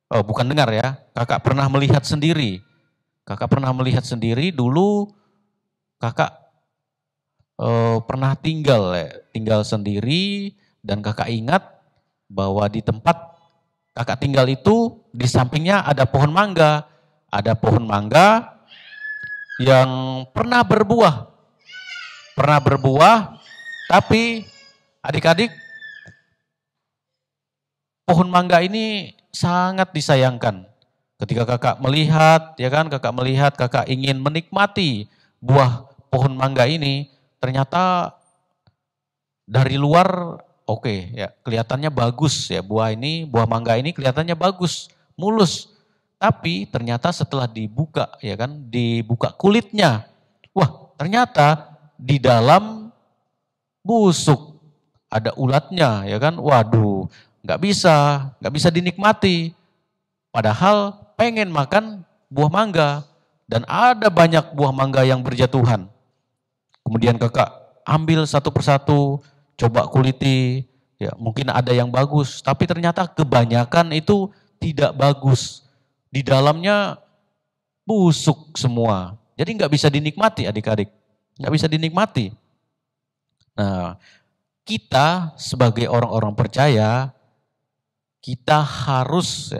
Oh, bukan dengar ya, kakak pernah melihat sendiri. Kakak pernah melihat sendiri dulu kakak pernah tinggal sendiri dan kakak ingat bahwa di tempat kakak tinggal itu di sampingnya ada pohon mangga. Ada pohon mangga yang pernah berbuah. Pernah berbuah, tapi adik-adik pohon mangga ini sangat disayangkan. Ketika kakak melihat, ya kan, kakak ingin menikmati buah pohon mangga ini, ternyata dari luar oke, ya kelihatannya bagus ya buah mangga ini kelihatannya bagus, mulus. Tapi ternyata setelah dibuka, ya kan, dibuka kulitnya, wah ternyata di dalam busuk, ada ulatnya, ya kan, waduh, nggak bisa dinikmati. Padahal pengen makan buah mangga dan ada banyak buah mangga yang berjatuhan. Kemudian kakak ambil satu persatu, coba kuliti, ya mungkin ada yang bagus, tapi ternyata kebanyakan itu tidak bagus. Di dalamnya busuk semua. Jadi nggak bisa dinikmati adik-adik. Nggak bisa dinikmati. Nah, kita sebagai orang-orang percaya, kita harus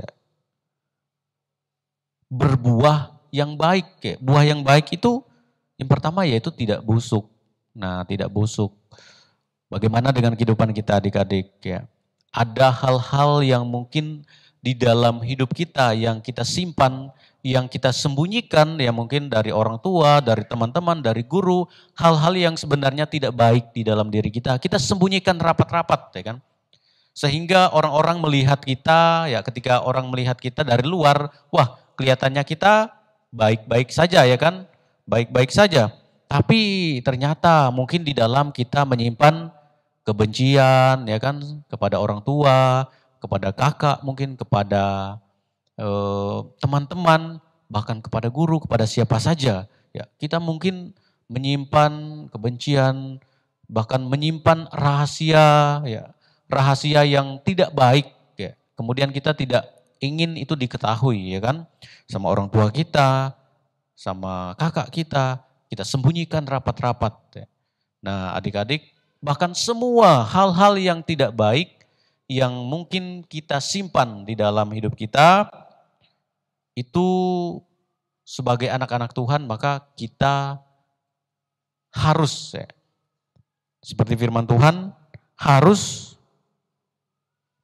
berbuah yang baik. Buah yang baik itu yang pertama yaitu tidak busuk. Nah, tidak busuk. Bagaimana dengan kehidupan kita adik-adik ya? Ada hal-hal yang mungkin di dalam hidup kita yang kita simpan, yang kita sembunyikan, ya mungkin dari orang tua, dari teman-teman, dari guru, hal-hal yang sebenarnya tidak baik di dalam diri kita sembunyikan rapat-rapat, ya kan? Sehingga orang-orang melihat kita, ya ketika orang melihat kita dari luar, wah kelihatannya kita baik-baik saja, ya kan? Baik-baik saja. Tapi ternyata mungkin di dalam kita menyimpan kebencian, ya kan, kepada orang tua, kepada kakak, mungkin kepada teman-teman, bahkan kepada guru, kepada siapa saja. Ya, kita mungkin menyimpan kebencian, bahkan menyimpan rahasia, ya, rahasia yang tidak baik. Ya. Kemudian kita tidak ingin itu diketahui, ya kan, sama orang tua kita, sama kakak kita sembunyikan rapat-rapat. Ya. Nah, adik-adik, bahkan semua hal-hal yang tidak baik yang mungkin kita simpan di dalam hidup kita, itu sebagai anak-anak Tuhan maka kita harus, ya, seperti firman Tuhan, harus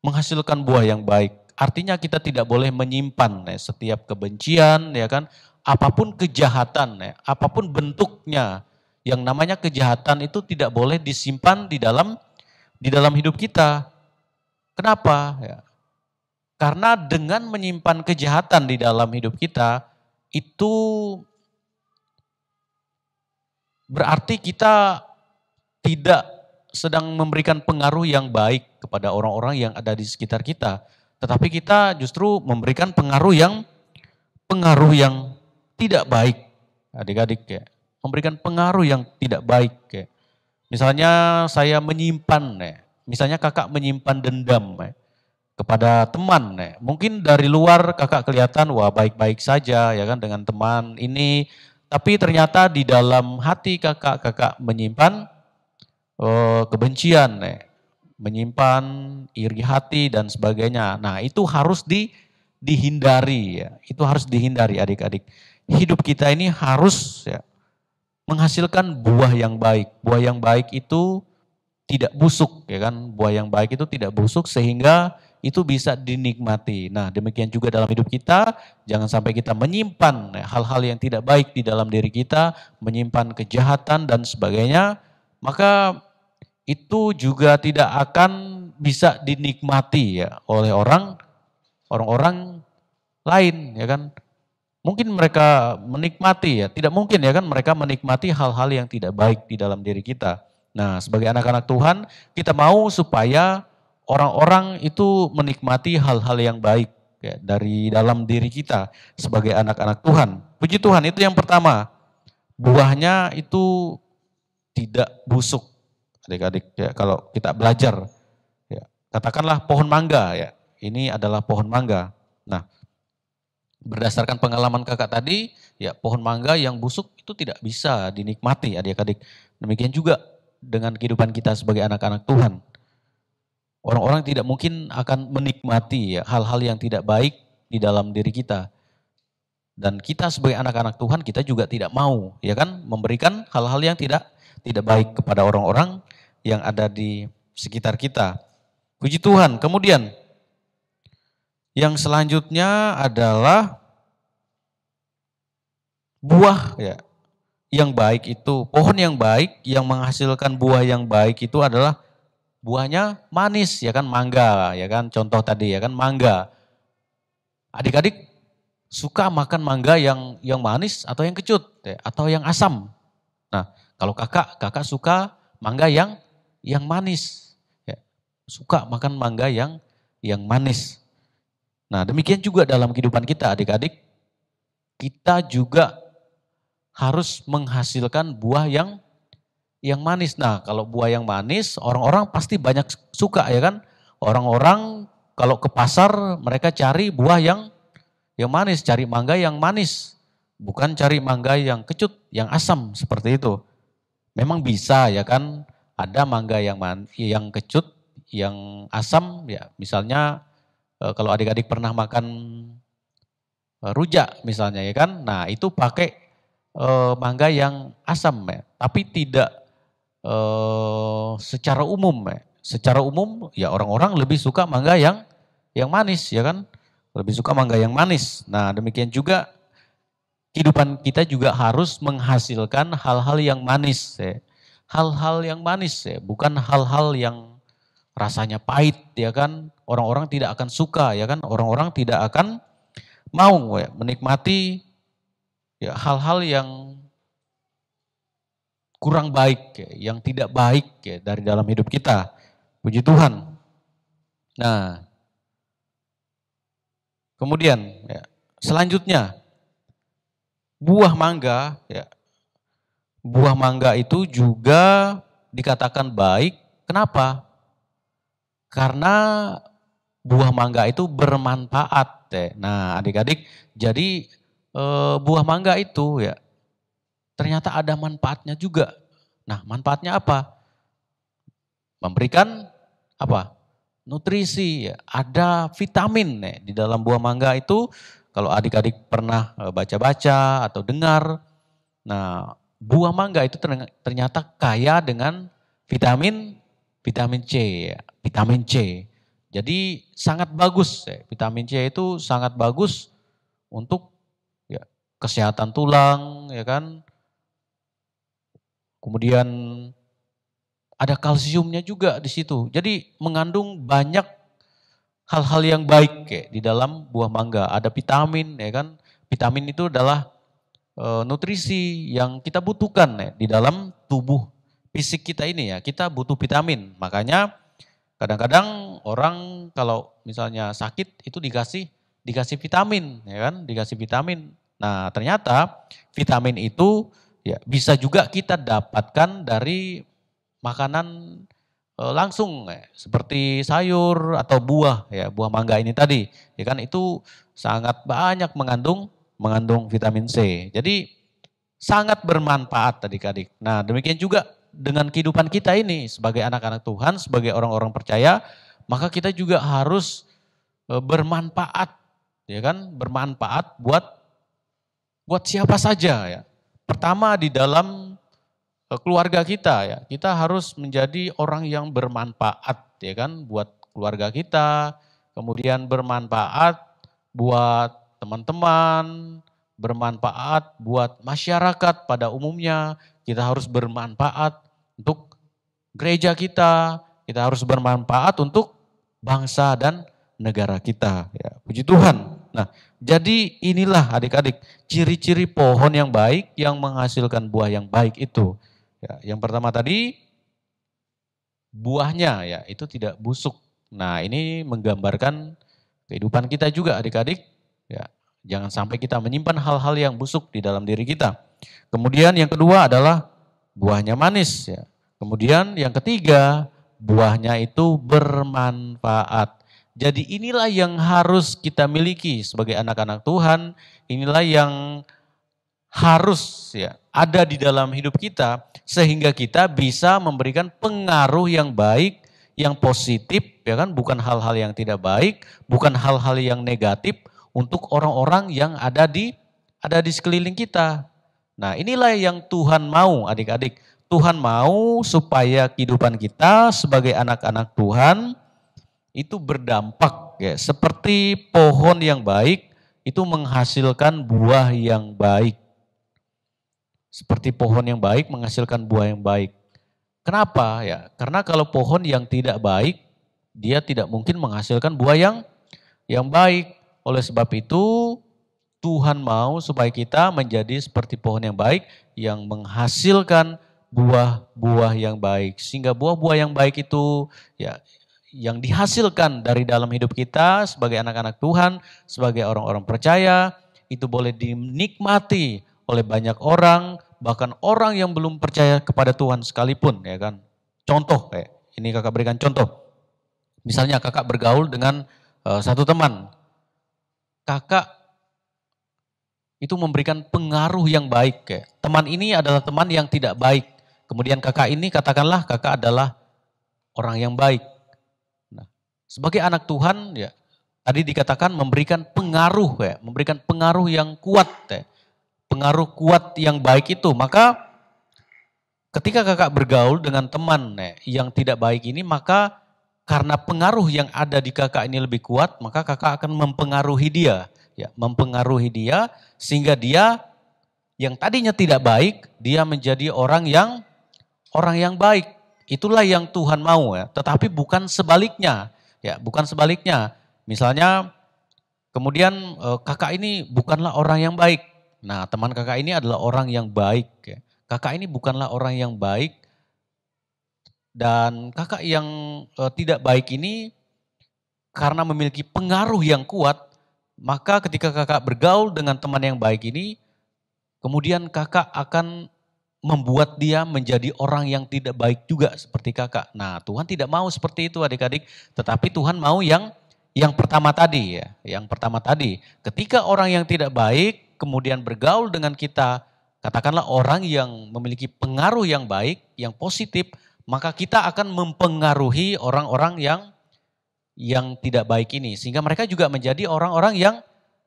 menghasilkan buah yang baik. Artinya kita tidak boleh menyimpan, ya, setiap kebencian, ya kan, apapun kejahatan, ya, apapun bentuknya. Yang namanya kejahatan itu tidak boleh disimpan di dalam hidup kita. Kenapa? Ya. Karena dengan menyimpan kejahatan di dalam hidup kita, itu berarti kita tidak sedang memberikan pengaruh yang baik kepada orang-orang yang ada di sekitar kita. Tetapi kita justru memberikan pengaruh yang tidak baik, adik-adik, ya. Memberikan pengaruh yang tidak baik. Ya. Misalnya saya menyimpan, ya. Misalnya kakak menyimpan dendam, ya, kepada teman, ya. Mungkin dari luar kakak kelihatan wah baik-baik saja, ya kan, dengan teman ini, tapi ternyata di dalam hati kakak menyimpan kebencian, ya. Menyimpan iri hati dan sebagainya. Nah, itu harus dihindari, ya. Itu harus dihindari, adik-adik. Hidup kita ini harus, ya, menghasilkan buah yang baik. Buah yang baik itu tidak busuk, ya kan? Buah yang baik itu tidak busuk sehingga itu bisa dinikmati. Nah, demikian juga dalam hidup kita, jangan sampai kita menyimpan hal-hal yang tidak baik di dalam diri kita, menyimpan kejahatan dan sebagainya, maka itu juga tidak akan bisa dinikmati, ya, oleh orang-orang lain, ya kan. Mungkin mereka menikmati, ya, tidak mungkin, ya kan, mereka menikmati hal-hal yang tidak baik di dalam diri kita. Nah, sebagai anak-anak Tuhan, kita mau supaya orang-orang itu menikmati hal-hal yang baik, ya, dari dalam diri kita sebagai anak-anak Tuhan. Puji Tuhan, itu yang pertama. Buahnya itu tidak busuk, adik-adik, ya, kalau kita belajar. Ya, katakanlah pohon mangga, ya, ini adalah pohon mangga. Nah, berdasarkan pengalaman kakak tadi, ya, pohon mangga yang busuk itu tidak bisa dinikmati, adik-adik. Demikian juga dengan kehidupan kita sebagai anak-anak Tuhan. Orang-orang tidak mungkin akan menikmati, ya, hal-hal yang tidak baik di dalam diri kita. Dan kita sebagai anak-anak Tuhan, kita juga tidak mau, ya kan, memberikan hal-hal yang tidak baik kepada orang-orang yang ada di sekitar kita. Puji Tuhan. Kemudian yang selanjutnya adalah buah, ya, yang baik itu, pohon yang baik yang menghasilkan buah yang baik itu adalah buahnya manis, ya kan, mangga, ya kan, contoh tadi, ya kan, mangga. Adik-adik suka makan mangga yang manis atau yang kecut, ya, atau yang asam. Nah, kalau kakak suka mangga yang manis, ya. Suka makan mangga yang manis. Nah, demikian juga dalam kehidupan kita, adik-adik, kita juga harus menghasilkan buah yang manis. Nah, kalau buah yang manis, orang-orang pasti banyak suka, ya kan? Orang-orang kalau ke pasar mereka cari buah yang manis, cari mangga yang manis, bukan cari mangga yang kecut, yang asam seperti itu. Memang bisa, ya kan? Ada mangga yang kecut, yang asam, ya. Misalnya kalau adik-adik pernah makan rujak misalnya, ya kan? Nah, itu pakai mangga yang asam, ya. Tapi tidak secara umum, ya. Secara umum ya orang-orang lebih suka mangga yang manis, ya kan? Lebih suka mangga yang manis. Nah, demikian juga kehidupan kita juga harus menghasilkan hal-hal yang manis, ya. Hal-hal yang manis, ya, bukan hal-hal yang rasanya pahit, ya kan? Orang-orang tidak akan suka, ya kan? Orang-orang tidak akan mau, ya, menikmati, ya, hal-hal yang kurang baik, ya, yang tidak baik ya, dari dalam hidup kita. Puji Tuhan. Nah, kemudian ya, selanjutnya buah mangga, ya, buah mangga itu juga dikatakan baik. Kenapa? Karena buah mangga itu bermanfaat. Ya. Nah, adik-adik, jadi buah mangga itu ya ternyata ada manfaatnya juga. Nah, manfaatnya apa? Memberikan apa? Nutrisi, ya. Ada vitamin ya. Di dalam buah mangga itu. Kalau adik-adik pernah baca-baca atau dengar, nah buah mangga itu ternyata kaya dengan vitamin C, ya. Vitamin C. Jadi sangat bagus, ya. Vitamin C itu sangat bagus untuk ya, kesehatan tulang, ya kan. Kemudian ada kalsiumnya juga di situ. Jadi mengandung banyak hal-hal yang baik ya, di dalam buah mangga. Ada vitamin, ya kan. Vitamin itu adalah nutrisi yang kita butuhkan ya, di dalam tubuh fisik kita ini ya. Kita butuh vitamin. Makanya kadang-kadang orang kalau misalnya sakit itu dikasih vitamin, ya kan? Dikasih vitamin. Nah, ternyata vitamin itu ya bisa juga kita dapatkan dari makanan langsung ya, seperti sayur atau buah ya, buah mangga ini tadi, ya kan, itu sangat banyak mengandung vitamin C. Jadi sangat bermanfaat adik-adik. Nah, demikian juga dengan kehidupan kita ini sebagai anak-anak Tuhan, sebagai orang-orang percaya, maka kita juga harus bermanfaat, ya kan? Bermanfaat buat siapa saja ya. Pertama di dalam keluarga kita ya, kita harus menjadi orang yang bermanfaat, ya kan, buat keluarga kita, kemudian bermanfaat buat teman-teman, bermanfaat buat masyarakat pada umumnya. Kita harus bermanfaat untuk gereja kita harus bermanfaat untuk bangsa dan negara kita. Ya, puji Tuhan. Nah, jadi inilah adik-adik ciri-ciri pohon yang baik yang menghasilkan buah yang baik itu. Ya, yang pertama tadi buahnya ya itu tidak busuk. Nah, ini menggambarkan kehidupan kita juga adik-adik. Ya, jangan sampai kita menyimpan hal-hal yang busuk di dalam diri kita. Kemudian yang kedua adalah buahnya manis ya. Kemudian yang ketiga buahnya itu bermanfaat. Jadi inilah yang harus kita miliki sebagai anak-anak Tuhan. Inilah yang harus ya ada di dalam hidup kita sehingga kita bisa memberikan pengaruh yang baik, yang positif, ya kan, bukan hal-hal yang tidak baik, bukan hal-hal yang negatif untuk orang-orang yang ada di sekeliling kita. Nah, inilah yang Tuhan mau, adik-adik. Tuhan mau supaya kehidupan kita sebagai anak-anak Tuhan itu berdampak ya, seperti pohon yang baik itu menghasilkan buah yang baik. Seperti pohon yang baik menghasilkan buah yang baik. Kenapa? Ya, karena kalau pohon yang tidak baik, dia tidak mungkin menghasilkan buah yang baik. Oleh sebab itu, Tuhan mau supaya kita menjadi seperti pohon yang baik, yang menghasilkan buah-buah yang baik. Sehingga buah-buah yang baik itu ya yang dihasilkan dari dalam hidup kita sebagai anak-anak Tuhan, sebagai orang-orang percaya, itu boleh dinikmati oleh banyak orang, bahkan orang yang belum percaya kepada Tuhan sekalipun, ya kan. Contoh, ini kakak berikan contoh. Misalnya kakak bergaul dengan satu teman. Kakak itu memberikan pengaruh yang baik. Ya. Teman ini adalah teman yang tidak baik. Kemudian kakak ini katakanlah kakak adalah orang yang baik. Nah, sebagai anak Tuhan, ya tadi dikatakan memberikan pengaruh, ya, memberikan pengaruh yang kuat, ya. Pengaruh kuat yang baik itu, maka ketika kakak bergaul dengan teman yang tidak baik ini, maka karena pengaruh yang ada di kakak ini lebih kuat, maka kakak akan mempengaruhi dia, ya, mempengaruhi dia sehingga dia yang tadinya tidak baik, dia menjadi orang yang baik. Itulah yang Tuhan mau ya, tetapi bukan sebaliknya, ya, bukan sebaliknya. Misalnya kemudian kakak ini bukanlah orang yang baik. Nah, teman kakak ini adalah orang yang baik. Ya. kakak ini bukanlah orang yang baik, dan kakak yang tidak baik ini karena memiliki pengaruh yang kuat, maka ketika kakak bergaul dengan teman yang baik ini, kemudian kakak akan membuat dia menjadi orang yang tidak baik juga seperti kakak. Nah, Tuhan tidak mau seperti itu adik-adik, tetapi Tuhan mau yang pertama tadi ya. Yang pertama tadi, ketika orang yang tidak baik kemudian bergaul dengan kita, katakanlah orang yang memiliki pengaruh yang baik, yang positif, maka kita akan mempengaruhi orang-orang yang tidak baik ini. Sehingga mereka juga menjadi orang-orang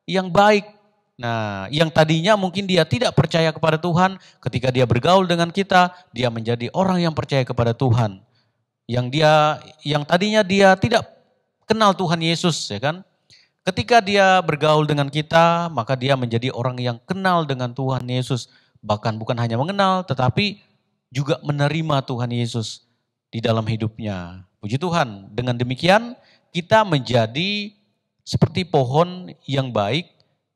yang baik. Nah, yang tadinya mungkin dia tidak percaya kepada Tuhan, ketika dia bergaul dengan kita, dia menjadi orang yang percaya kepada Tuhan. Yang tadinya dia tidak kenal Tuhan Yesus, ya kan? Ketika dia bergaul dengan kita, maka dia menjadi orang yang kenal dengan Tuhan Yesus. Bahkan bukan hanya mengenal, tetapi juga menerima Tuhan Yesus di dalam hidupnya. Puji Tuhan, dengan demikian kita menjadi seperti pohon yang baik,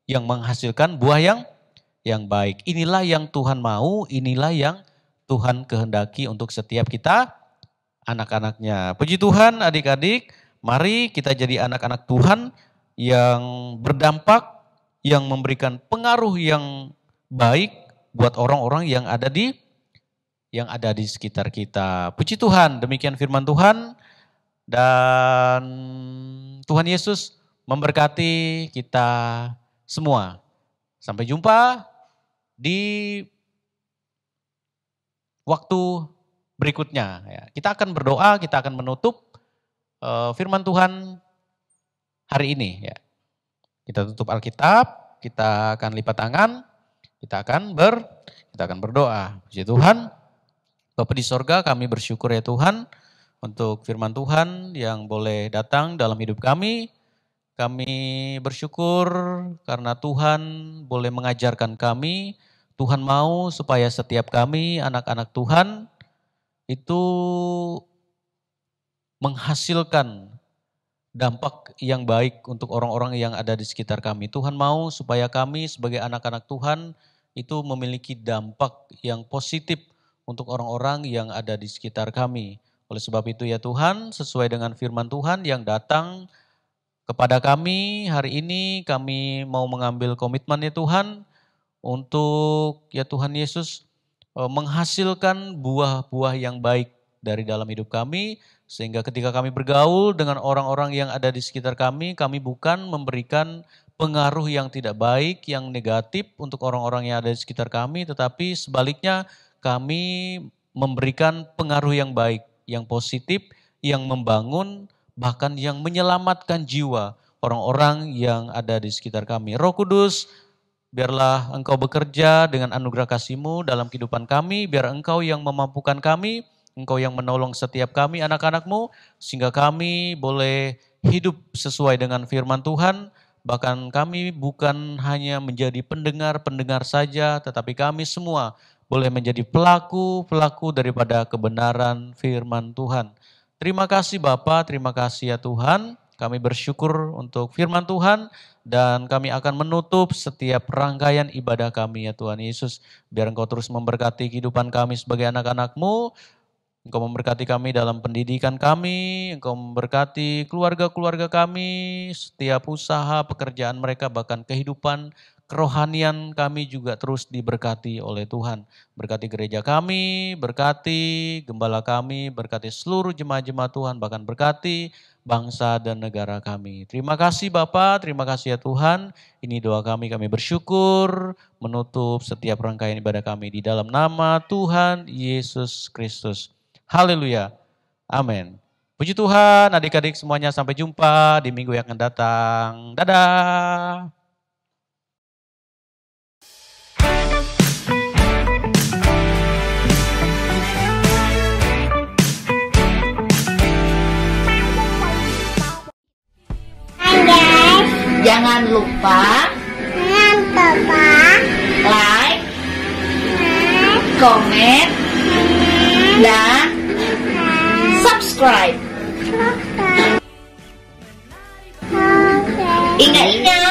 yang menghasilkan buah yang baik. Inilah yang Tuhan mau, inilah yang Tuhan kehendaki untuk setiap kita anak-anaknya. Puji Tuhan adik-adik, mari kita jadi anak-anak Tuhan yang berdampak, yang memberikan pengaruh yang baik buat orang-orang yang ada di sekitar kita. Puji Tuhan, demikian firman Tuhan, dan Tuhan Yesus memberkati kita semua. Sampai jumpa di waktu berikutnya. Kita akan berdoa, kita akan menutup firman Tuhan hari ini. Kita tutup Alkitab, kita akan lipat tangan, kita akan berdoa. Puji Tuhan, Bapa di sorga, kami bersyukur ya Tuhan untuk firman Tuhan yang boleh datang dalam hidup kami. Kami bersyukur karena Tuhan boleh mengajarkan kami. Tuhan mau supaya setiap kami anak-anak Tuhan itu menghasilkan dampak yang baik untuk orang-orang yang ada di sekitar kami. Tuhan mau supaya kami sebagai anak-anak Tuhan itu memiliki dampak yang positif untuk orang-orang yang ada di sekitar kami. Oleh sebab itu ya Tuhan, sesuai dengan firman Tuhan yang datang kepada kami hari ini, kami mau mengambil komitmen ya Tuhan untuk ya Tuhan Yesus menghasilkan buah-buah yang baik dari dalam hidup kami, sehingga ketika kami bergaul dengan orang-orang yang ada di sekitar kami bukan memberikan pengaruh yang tidak baik, yang negatif untuk orang-orang yang ada di sekitar kami, tetapi sebaliknya kami memberikan pengaruh yang baik, yang positif, yang membangun, bahkan yang menyelamatkan jiwa orang-orang yang ada di sekitar kami. Roh Kudus, biarlah Engkau bekerja dengan anugerah kasih-Mu dalam kehidupan kami, biar Engkau yang memampukan kami, Engkau yang menolong setiap kami anak-anak-Mu, sehingga kami boleh hidup sesuai dengan firman Tuhan. Bahkan kami bukan hanya menjadi pendengar-pendengar saja, tetapi kami semua boleh menjadi pelaku-pelaku daripada kebenaran firman Tuhan. Terima kasih Bapa, terima kasih ya Tuhan. Kami bersyukur untuk firman Tuhan dan kami akan menutup setiap rangkaian ibadah kami ya Tuhan Yesus. Biar Engkau terus memberkati kehidupan kami sebagai anak-anak-Mu. Engkau memberkati kami dalam pendidikan kami, Engkau memberkati keluarga-keluarga kami, setiap usaha, pekerjaan mereka, bahkan kehidupan kerohanian kami juga terus diberkati oleh Tuhan. Berkati gereja kami, berkati gembala kami, berkati seluruh jemaat-jemaat Tuhan, bahkan berkati bangsa dan negara kami. Terima kasih Bapa, terima kasih ya Tuhan. Ini doa kami bersyukur menutup setiap rangkaian ibadah kami di dalam nama Tuhan Yesus Kristus. Haleluya. Amin. Puji Tuhan, adik-adik semuanya, sampai jumpa di minggu yang akan datang. Dadah. Jangan lupa like, comment, dan subscribe. Ingat-ingat.